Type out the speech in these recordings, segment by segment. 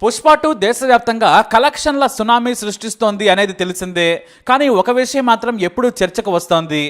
పుష్ప 2 దేశవ్యాప్తంగా కలెక్షన్ల సునామీ సృష్టిస్తోంది అనేది తెలిసిందే. కానీ ఒక విషయం మాత్రం ఎప్పుడూ చర్చకు వస్తోంది.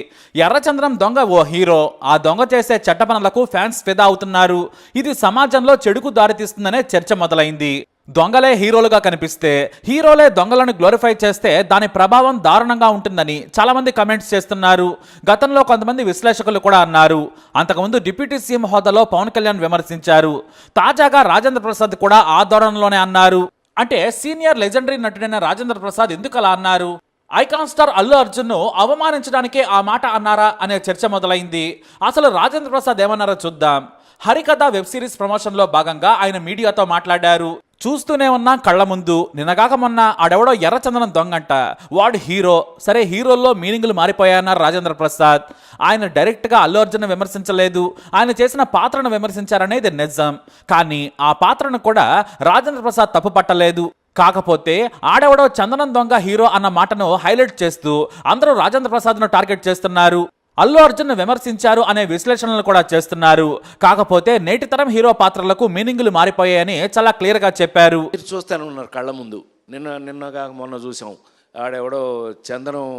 ఎర్రచంద్రం దొంగ ఓ హీరో, ఆ దొంగ చేసే చెడ్డ పనులకు ఫ్యాన్స్ ఫిదా అవుతున్నారు. ఇది సమాజంలో చెడుకు దారితీస్తుందనే చర్చ మొదలైంది. దొంగలే హీరోలుగా కనిపిస్తే, హీరోలే దొంగలను గ్లోరిఫై చేస్తే దాని ప్రభావం దారుణంగా ఉంటుందని చాలా మంది కమెంట్స్ చేస్తున్నారు. గతంలో కొంతమంది విశ్లేషకులు కూడా అన్నారు. అంతకుముందు డిప్యూటీ సీఎం హోదాలో పవన్ కళ్యాణ్ విమర్శించారు. తాజాగా రాజేంద్ర ప్రసాద్ కూడా ఆ ధోరణిలోనే అన్నారు. అంటే సీనియర్ లెజెండరీ నటుడైన రాజేంద్ర ప్రసాద్ ఎందుకు అలా అన్నారు? ఐకాన్ స్టార్ అల్లు అర్జున్ ను అవమానించడానికే ఆ మాట అన్నారా అనే చర్చ మొదలైంది. అసలు రాజేంద్ర ప్రసాద్ ఏమన్నారో చూద్దాం. హరికథ వెబ్ సిరీస్ ప్రమోషన్ లో భాగంగా ఆయన మీడియాతో మాట్లాడారు. చూస్తూనే ఉన్నా కళ్ళ ముందు, నిన్నగాక మొన్న ఆడెవడో ఎర్రచందనం దొంగంట, వాడు హీరో. సరే, హీరోల్లో మీనింగ్లు మారిపోయాయన్నారు రాజేంద్ర ప్రసాద్. ఆయన డైరెక్ట్గా అల్లు అర్జున్ విమర్శించలేదు, ఆయన చేసిన పాత్రను విమర్శించారనేది నిజం. కానీ ఆ పాత్రను కూడా రాజేంద్ర ప్రసాద్ తప్పు పట్టలేదు. కాకపోతే ఆడెవడో చందనం దొంగ హీరో అన్న మాటను హైలైట్ చేస్తూ అందరూ రాజేంద్ర ప్రసాద్ను టార్గెట్ చేస్తున్నారు. అల్లు అర్జున్ విమర్శించారు అనే విశ్లేషణలు కూడా చేస్తున్నారు. కాకపోతే నేటి తరం హీరో పాత్రలకు మీనింగులు మారిపోయాయని చాలా క్లియర్గా చెప్పారు. మీరు చూస్తూనే ఉన్నారు కళ్ళ ముందు. నిన్నగా మొన్న చూసాం, ఆడెవడో చందనం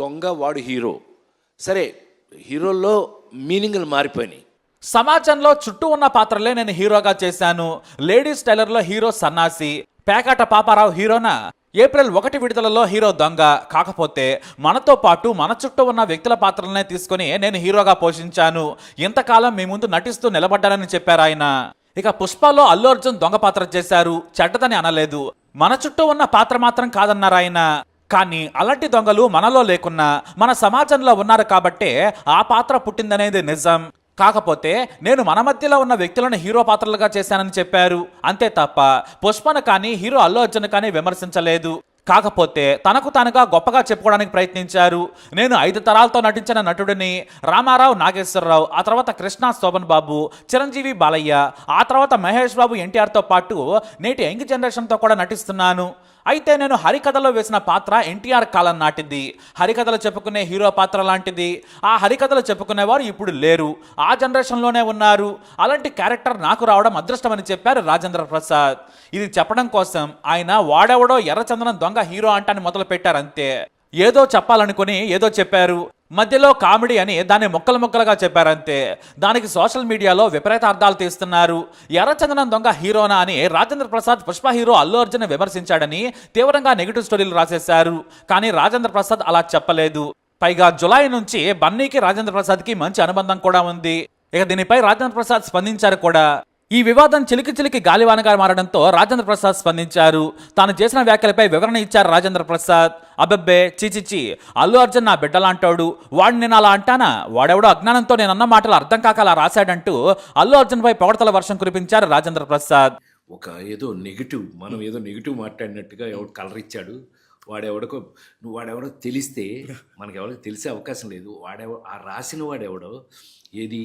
దొంగ వాడు హీరో. సరే, హీరోల్లో మీనింగులు మారిపోయినాయి. సమాజంలో చుట్టూ ఉన్న పాత్రలే నేను హీరోగా చేశాను. లేడీస్ టైలర్లో హీరో సన్నాసి, పేకాట పాపారావు హీరోనా, ఏప్రిల్ 1 విడుదలలో హీరో దొంగ. కాకపోతే మనతో పాటు మన చుట్టూ ఉన్న వ్యక్తుల పాత్రలనే తీసుకుని నేను హీరోగా పోషించాను. ఇంతకాలం మీ ముందు నటిస్తూ నిలబడ్డానని చెప్పారు ఆయన. ఇక పుష్పలో అల్లు అర్జున్ దొంగ పాత్ర చేశారు, చెడ్డదని అనలేదు. మన చుట్టూ ఉన్న పాత్ర మాత్రం కాదన్నారు ఆయన. కానీ అలాంటి దొంగలు మనలో లేకున్నా మన సమాజంలో ఉన్నారు కాబట్టే ఆ పాత్ర పుట్టిందనేది నిజం. కాకపోతే నేను మన మధ్యలో ఉన్న వ్యక్తులను హీరో పాత్రలుగా చేశానని చెప్పారు. అంతే తప్ప పుష్పను కానీ హీరో అల్లు అర్జున్ కానీ విమర్శించలేదు. కాకపోతే తనకు తానుగా గొప్పగా చెప్పుకోవడానికి ప్రయత్నించారు. నేను 5 తరాలతో నటించిన నటుడిని, రామారావు నాగేశ్వరరావు, ఆ తర్వాత కృష్ణ శోభన్ బాబు, చిరంజీవి బాలయ్య, ఆ తర్వాత మహేష్ బాబు ఎన్టీఆర్తో పాటు నేటి యంగ్ జనరేషన్తో కూడా నటిస్తున్నాను. అయితే నేను హరికథలో వేసిన పాత్ర ఎన్టీఆర్ కాలం నాటిది. హరికథలు చెప్పుకునే హీరో పాత్ర లాంటిది. ఆ హరికథలు చెప్పుకునేవారు ఇప్పుడు లేరు, ఆ జనరేషన్లోనే ఉన్నారు. అలాంటి క్యారెక్టర్ నాకు రావడం అదృష్టమని చెప్పారు రాజేంద్ర ప్రసాద్. ఇది చెప్పడం కోసం ఆయన వాడెవడో ఎర్రచందనం దొంగ హీరో అంటాన్ని మొదలు పెట్టారు. అంతే, ఏదో చెప్పాలనుకుని ఏదో చెప్పారు. మధ్యలో కామెడీ అని దాన్ని ముక్కలుగా చెప్పారంతే. దానికి సోషల్ మీడియాలో విపరీత అర్థాలు తీస్తున్నారు. ఎర్రచందనం దొంగ హీరోనా అని రాజేంద్ర ప్రసాద్ పుష్ప హీరో అల్లు అర్జున్ విమర్శించాడని తీవ్రంగా నెగిటివ్ స్టోరీలు రాసేశారు. కానీ రాజేంద్ర ప్రసాద్ అలా చెప్పలేదు. పైగా జులై నుంచి బన్నీకి రాజేంద్ర ప్రసాద్కి మంచి అనుబంధం కూడా ఉంది. ఇక దీనిపై రాజేంద్ర ప్రసాద్ స్పందించారు కూడా. ఈ వివాదం చిలికి గాలివానగా మారడంతో రాజేంద్ర ప్రసాద్ స్పందించారు. తాను చేసిన వ్యాఖ్యలపై వివరణ ఇచ్చారు రాజేంద్ర ప్రసాద్. అబ్బెబ్బే, చిచిచి, అల్లు అర్జున్ నా బిడ్డలాంటాడు, వాడిని నేను అలా అంటానా? వాడెవడో అజ్ఞానంతో నేను అన్న మాటలు అర్థం కాక అలా రాశాడంటూ అల్లు అర్జున్ పై పొగడతల వర్షం కురిపించారు రాజేంద్ర ప్రసాద్. ఏదో నెగిటివ్, మనం ఏదో నెగిటివ్ మాట్లాడినట్టుగా ఎవడు కలర్ ఇచ్చాడు, వాడెవడో తెలిస్తే మనకెవరికి తెలిసే అవకాశం లేదు. ఆ రాసిన వాడెవడో, ఏది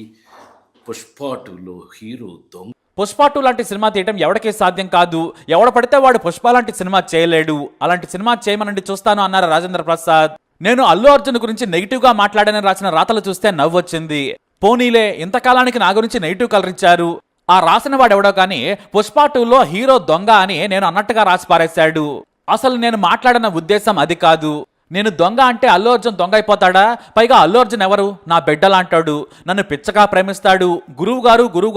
పుష్ప 2లో హీరో దొంగ. పుష్ప 2 లాంటి సినిమా తీయటం ఎవరికీ సాధ్యం కాదు. ఎవడ పడితే వాడు పుష్ప లాంటి సినిమా చేయలేడు. అలాంటి సినిమా చేయమనండి చూస్తాను అన్నారు రాజేంద్ర ప్రసాద్. నేను అల్లు అర్జున్ గురించి నెగిటివ్ గా మాట్లాడని రాసిన రాతలు చూస్తే నవ్వొచ్చింది. పోనీలే, ఇంతకాలానికి నా గురించి నెగిటివ్ కలర్ ఇచ్చారు. ఆ రాసిన వాడెవడో కానీ పుష్ప 2లో హీరో దొంగ అని నేను అన్నట్టుగా రాసి పారేశాడు. అసలు నేను మాట్లాడిన ఉద్దేశం అది కాదు. నేను దొంగ అంటే అల్లు అర్జున్ దొంగ అయిపోతాడా? పైగా అల్లు అర్జున్ ఎవరు? నా బిడ్డలాంటాడు, నన్ను పిచ్చగా ప్రేమిస్తాడు, గురువు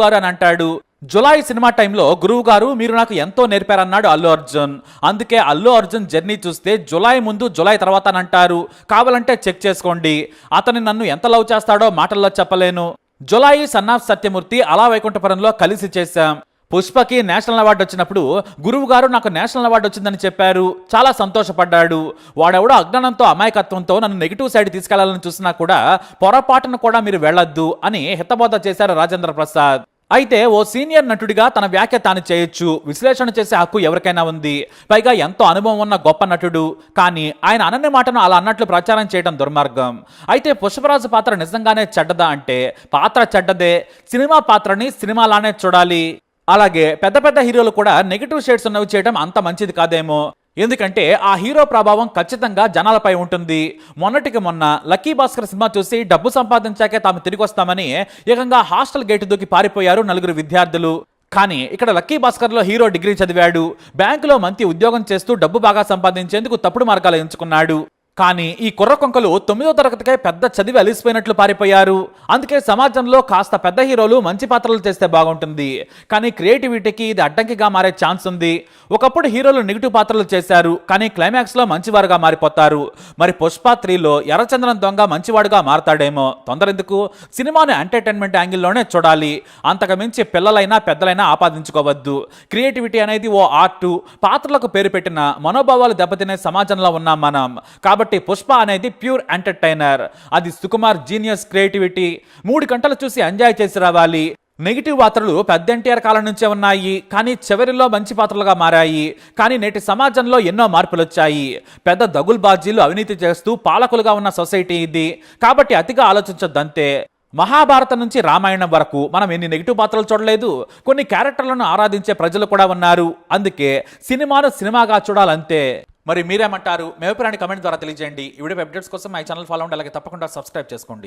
గారు అని అంటాడు. జులై సినిమా టైంలో గురువు గారు మీరు నాకు ఎంతో నేర్పారన్నాడు అల్లు అర్జున్. అందుకే అల్లు అర్జున్ జర్నీ చూస్తే జులై ముందు జులై తర్వాత అని అంటారు. కావాలంటే చెక్ చేసుకోండి. అతను నన్ను ఎంత లవ్ చేస్తాడో మాటల్లో చెప్పలేను. జులై సన్ ఆఫ్ సత్యమూర్తి, అలా వైకుంఠపురంలో కలిసి చేశాం. పుష్పకి నేషనల్ అవార్డు వచ్చినప్పుడు గురువు గారు నాకు నేషనల్ అవార్డు వచ్చిందని చెప్పారు. చాలా సంతోషపడ్డాడు. వాడెవడో అజ్ఞానంతో అమాయకత్వంతో నన్ను నెగిటివ్ సైడ్ తీసుకెళ్లాలని చూసినా కూడా పొరపాటును కూడా మీరు వెళ్ళొద్దు అని హితబోధ చేశారు రాజేంద్ర ప్రసాద్. అయితే ఓ సీనియర్ నటుడిగా తన వ్యాఖ్య తాను చేయొచ్చు, విశ్లేషణ చేసే హక్కు ఎవరికైనా ఉంది. పైగా ఎంతో అనుభవం ఉన్న గొప్ప నటుడు. కానీ ఆయన అనని మాటను అలా అన్నట్లు ప్రచారం చేయడం దుర్మార్గం. అయితే పుష్పరాజు పాత్ర నిజంగానే చెడ్డదా అంటే పాత్ర చెడ్డదే. సినిమా పాత్రని సినిమాలానే చూడాలి. అలాగే పెద్ద హీరోలు కూడా నెగిటివ్ షేడ్స్ ఉన్నవి చేయడం అంత మంచిది కాదేమో. ఎందుకంటే ఆ హీరో ప్రభావం ఖచ్చితంగా జనాలపై ఉంటుంది. మొన్నటికి మొన్న లక్కీ భాస్కర్ సినిమా చూసి డబ్బు సంపాదించాకే తాము తిరిగి వస్తామని ఏకంగా హాస్టల్ గేటు దూకి పారిపోయారు 4 విద్యార్థులు. కానీ ఇక్కడ లక్కీ భాస్కర్లో హీరో డిగ్రీ చదివాడు, బ్యాంకులో మంచి ఉద్యోగం చేస్తూ డబ్బు బాగా సంపాదించేందుకు తప్పుడు మార్గాలు ఎంచుకున్నాడు. కానీ ఈ కుర్ర కొంకలు 9వ తరగతికే పెద్ద చదివి అలిసిపోయినట్లు పారిపోయారు. అందుకే సమాజంలో కాస్త పెద్ద హీరోలు మంచి పాత్రలు చేస్తే బాగుంటుంది, కానీ క్రియేటివిటీకి ఇది అడ్డంకిగా మారే ఛాన్స్ ఉంది. ఒకప్పుడు హీరోలు నెగిటివ్ పాత్రలు చేశారు, కానీ క్లైమాక్స్లో మంచివారుగా మారిపోతారు. మరి పుష్ప 3లో ఎర్రచంద్రన్ దొంగ మంచివాడుగా మారతాడేమో. తొందరెందుకు, సినిమాను ఎంటర్టైన్మెంట్ యాంగిల్లోనే చూడాలి. అంతకు మించి పిల్లలైనా పెద్దలైనా ఆపాదించుకోవద్దు. క్రియేటివిటీ అనేది ఓ ఆర్టు. పాత్రలకు పేరు పెట్టిన మనోభావాలు దెబ్బతినే సమాజంలో ఉన్నాం మనం. కాబట్టి పుష్ప అనేది ప్యూర్ ఎంటర్టైనర్. అది సుకుమార్ జీనియస్ క్రియేటివిటీ. 3 గంటలు చూసి ఎంజాయ్ చేసి రావాలి. నెగిటివ్ పాత్రలు పెద్ద ఎన్టీఆర్ కాలం నుంచే ఉన్నాయి, కానీ చివరిలో మంచి పాత్రలుగా మారాయి. కానీ నేటి సమాజంలో ఎన్నో మార్పులు వచ్చాయి. పెద్ద దగుల్బాజీలు అవినీతి చేస్తూ పాలకులుగా ఉన్న సొసైటీ ఇది. కాబట్టి అతిగా ఆలోచించొద్దంతే. మహాభారతం నుంచి రామాయణం వరకు మనం ఎన్ని నెగిటివ్ పాత్రలు చూడలేదు. కొన్ని క్యారెక్టర్లను ఆరాధించే ప్రజలు కూడా ఉన్నారు. అందుకే సినిమాను సినిమాగా చూడాలంతే. మరి మీరేమంటారు? మీ అభిప్రాయాన్ని కమెంట్ ద్వారా తెలియజేయండి. ఈ వీడియో అప్డేట్స్ కోసం మా ఛానల్ ఫాలో అవ్వండి, అలాగే తప్పకుండా సబ్స్క్రైబ్ చేసుకోండి.